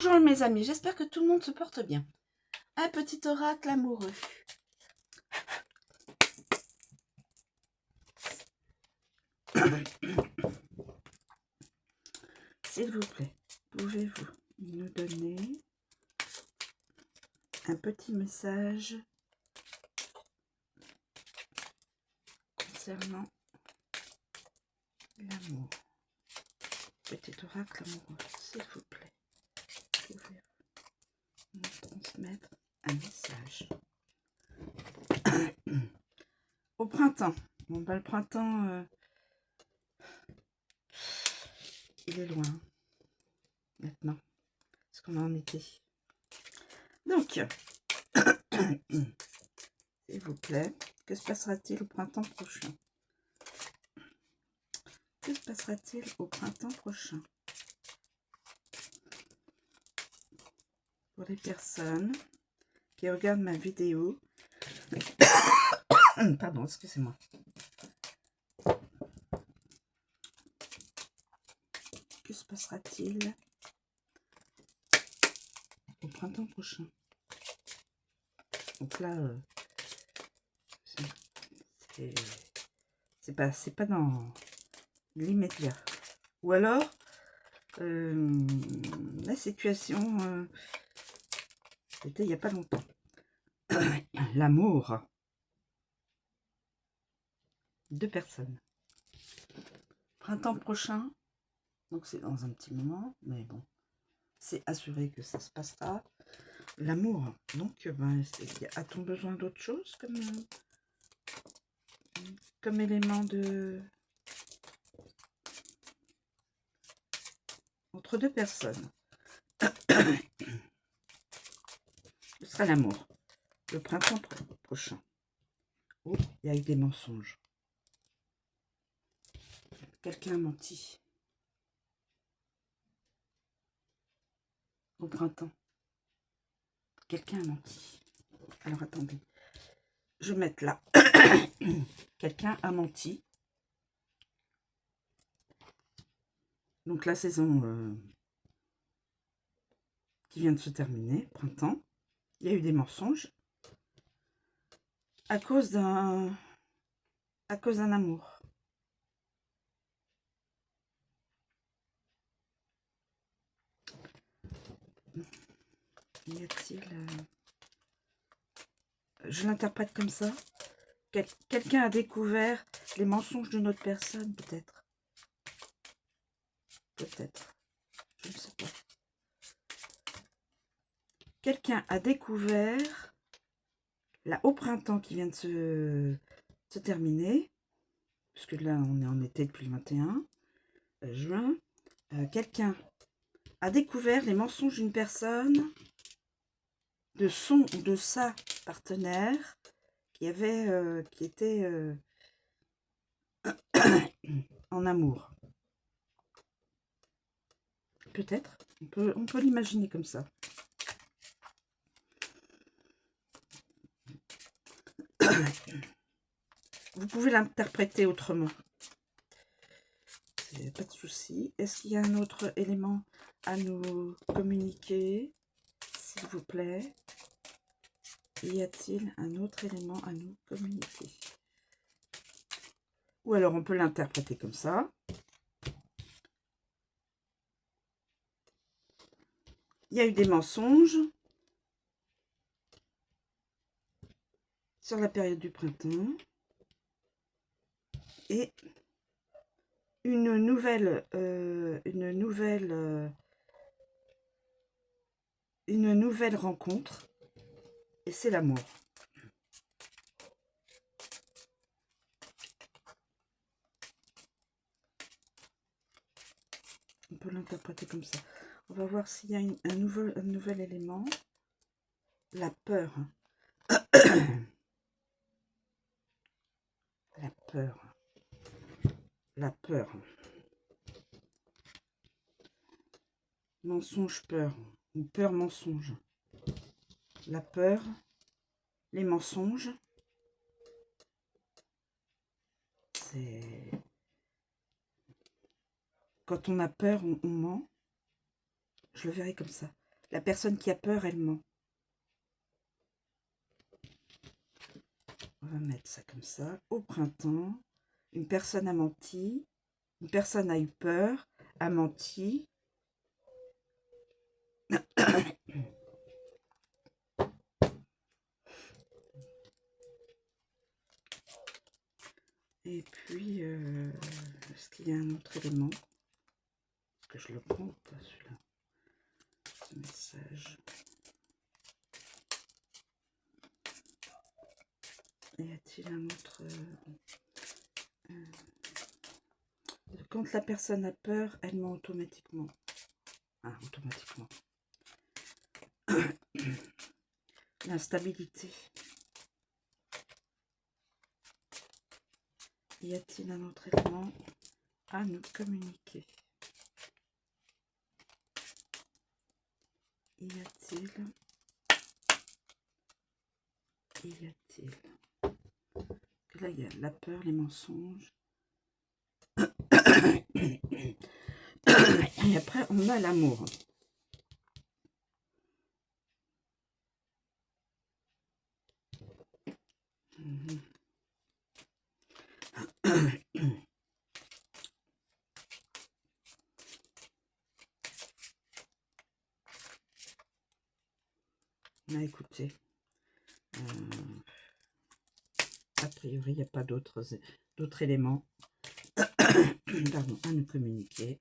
Bonjour mes amis, j'espère que tout le monde se porte bien. Un petit oracle amoureux. S'il vous plaît, pouvez-vous nous donner un petit message concernant l'amour? Petit oracle amoureux, s'il vous plaît, pouvez-vous nous transmettre un message? Au printemps. Bon, bah, le printemps, il est loin maintenant, parce qu'on est en été. Donc, s'il vous plaît, que se passera-t-il au printemps prochain? Que se passera-t-il au printemps prochain? Pour les personnes qui regardent ma vidéo. Pardon, excusez-moi. Que se passera-t-il au printemps prochain? Donc là, c'est pas dans l'immédiat. Ou alors, la situation, c'était il n'y a pas longtemps. L'amour. 2 personnes. Printemps prochain, donc c'est dans un petit moment, mais bon, c'est assuré que ça se passera. L'amour. Donc, ben, a-t-on besoin d'autre chose comme élément de... Entre 2 personnes. Ce sera l'amour. Le printemps prochain. Oh, il y a eu des mensonges. Quelqu'un a menti. Au printemps. Quelqu'un a menti. Alors, attendez. Je vais mettre là. Quelqu'un a menti. Donc, la saison qui vient de se terminer, printemps. Il y a eu des mensonges. À cause d'un amour. Y a-t-il... Je l'interprète comme ça. Quelqu'un a découvert les mensonges d'une autre personne, peut-être. Peut-être. Je ne sais pas. Quelqu'un a découvert, là, au printemps qui vient de se terminer, puisque là, on est en été depuis le 21 juin, quelqu'un a découvert les mensonges d'une personne, de son ou de sa partenaire, qui était en amour. Peut-être, on peut l'imaginer comme ça. Vous pouvez l'interpréter autrement. Pas de souci. Est-ce qu'il y a un autre élément à nous communiquer, s'il vous plaît? Y a-t-il un autre élément à nous communiquer? Ou alors on peut l'interpréter comme ça. Il y a eu des mensonges sur la période du printemps. Et une nouvelle rencontre. Et c'est l'amour. On peut l'interpréter comme ça. On va voir s'il y a un nouvel élément. La peur. La peur. La peur. Mensonge, peur. Ou peur, mensonge. La peur. Les mensonges. C'est... Quand on a peur, on ment. Je le verrai comme ça. La personne qui a peur, elle ment. On va mettre ça comme ça. Au printemps, une personne a menti. Une personne a eu peur, a menti. Et puis, est-ce qu'il y a un autre élément? Est-ce que je le prends ou pas, celui-là? Ce message. Y a-t-il un autre... quand la personne a peur, elle ment automatiquement. Ah, automatiquement. L'instabilité. Y a-t-il un autre élément à nous communiquer? Y a-t-il Là, il y a la peur, les mensonges. Et après, on a l'amour. Écoutez, a priori, il n'y a pas d'autres éléments pardon, à nous communiquer.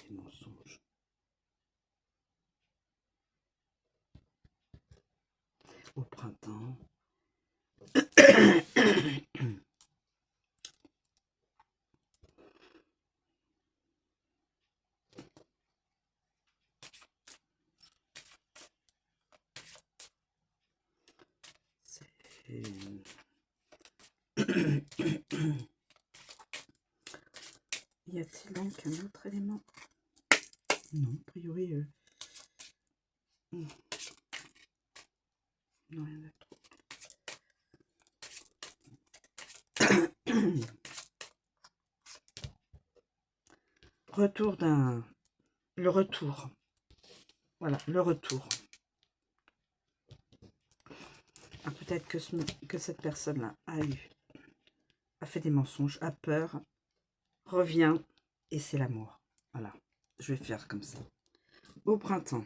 Les mensonges. Au printemps. Y a-t-il donc un autre élément? Non, a priori, non, rien d'autre. Le retour. Voilà, le retour. Ah, peut-être que cette personne-là a fait des mensonges, a peur, revient, et c'est l'amour. Voilà, je vais faire comme ça. Au printemps,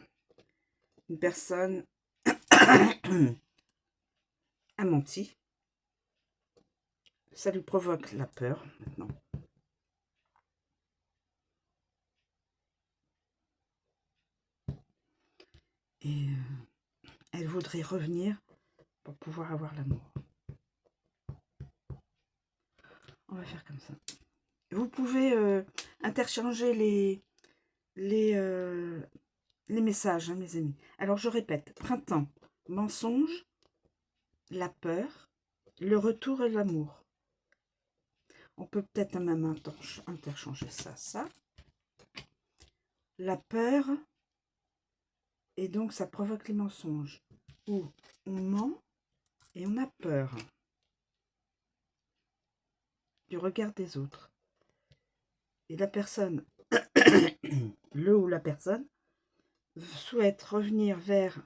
une personne a menti. Ça lui provoque la peur, maintenant. Et elle voudrait revenir pour pouvoir avoir l'amour. On va faire comme ça. Vous pouvez interchanger les messages, hein, mes amis. Alors, je répète. Printemps, mensonge, la peur, le retour et l'amour. On peut peut-être même interchanger ça. La peur, et donc ça provoque les mensonges. Ou on ment et on a peur du regard des autres. Et la personne, le ou la personne, souhaite revenir vers...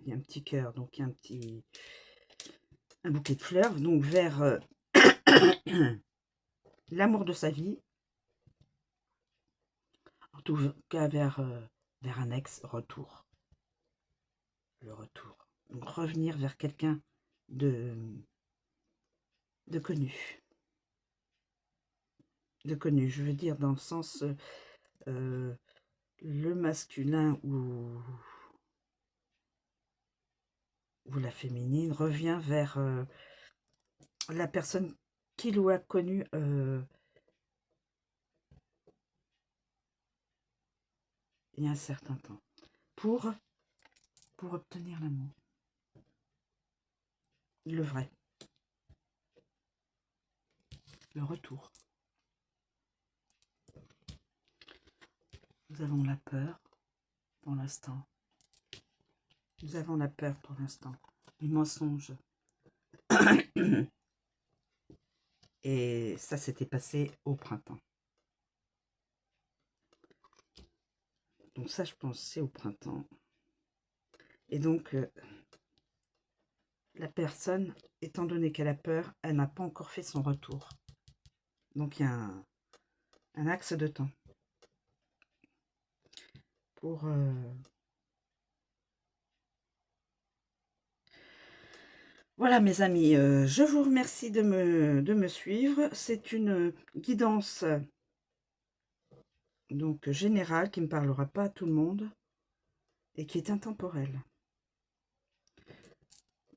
il y a un petit cœur, donc il y a un bouquet de fleurs, donc vers l'amour de sa vie, en tout cas vers un ex-retour. Le retour. Donc revenir vers quelqu'un de connu. De connu, je veux dire dans le sens le masculin ou la féminine revient vers la personne qu'il ou a connue il y a un certain temps pour obtenir l'amour. Le vrai. Le retour. Nous avons la peur pour l'instant. Nous avons la peur pour l'instant. Les mensonges. Et ça s'était passé au printemps. Donc ça, je pense, c'est au printemps. Et donc, la personne, étant donné qu'elle a peur, elle n'a pas encore fait son retour. Donc, il y a un axe de temps. Pour... Voilà, mes amis, je vous remercie de me suivre. C'est une guidance donc générale qui ne parlera pas à tout le monde et qui est intemporelle.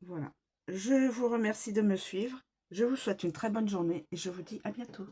Voilà. Je vous remercie de me suivre. Je vous souhaite une très bonne journée et je vous dis à bientôt.